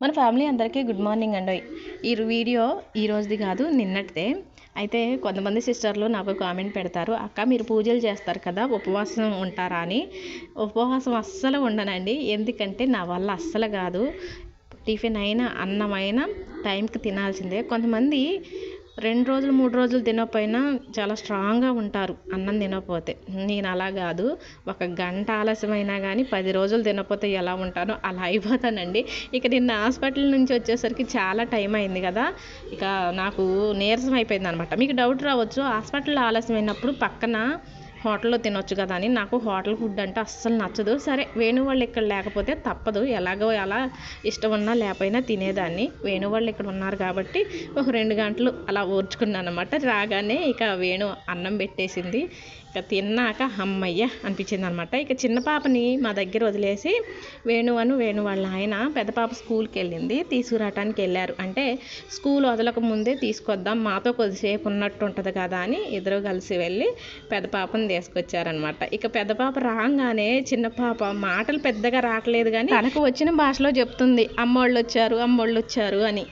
మన ఫ్యామిలీ అందరికీ good morning అండి. ఈ వీడియో ఈ రోజుది కాదు, నిన్నటిదే. అయితే కొంతమంది సిస్టర్లు నాకు కామెంట్ పెడతారు, అక్క మీరు పూజలు చేస్తారు కదా, ఉపవాసం ఉంటారా అని. ఉపవాసం అస్సలు ఉండనండి, ఎందుకంటే నా వల్ల అస్సలు కాదు. టిఫిన్ అయినా అన్నమైనా టైంకి తినాల్సిందే. కొంతమంది 2 రోజులు 3 రోజులు తినకపోయినా చాలా స్ట్రాంగ్గా ఉంటారు అన్నం తినకపోతే. నేను అలా కాదు, ఒక గంట ఆలస్యమైనా కానీ 10 రోజులు తినకపోతే ఎలా ఉంటానో అలా అయిపోతానండి. ఇక నిన్న హాస్పిటల్ నుంచి వచ్చేసరికి చాలా టైం అయింది కదా, ఇక నాకు నీరసం అయిపోయింది అనమాట. మీకు డౌట్ రావచ్చు, హాస్పిటల్లో ఆలస్యమైనప్పుడు పక్కన హోటల్లో తినొచ్చు కదా అని. నాకు హోటల్ ఫుడ్ అంటే అస్సలు నచ్చదు. సరే వేణు వాళ్ళు ఇక్కడ లేకపోతే తప్పదు, ఎలాగో అలా ఇష్టం ఉన్నా లేకపోయినా తినేదాన్ని. వేణు వాళ్ళు ఇక్కడ ఉన్నారు కాబట్టి ఒక 2 గంటలు అలా ఓర్చుకున్నాను అనమాట. రాగానే ఇక వేణు అన్నం పెట్టేసింది. ఇక తిన్నాక అమ్మయ్య అనిపించింది అనమాట. ఇక చిన్న పాపని మా దగ్గర వదిలేసి వేణు వాళ్ళ ఆయన పెద్ద పాప స్కూల్కి వెళ్ళింది, తీసుకురావటానికి వెళ్ళారు. అంటే స్కూల్ వదలక ముందే తీసుకొద్దాం, మాతో కొద్దిసేపు ఉన్నట్టు ఉంటుంది కదా అని ఇద్దరు కలిసి వెళ్ళి పెద్ద పాపను తీసుకొచ్చారనమాట. ఇక పెద్ద పాప రాగానే చిన్న పాప మాటలు పెద్దగా రావట్లేదు కానీ తనకు వచ్చిన భాషలో చెప్తుంది, అమ్మోళ్ళు వచ్చారు అని.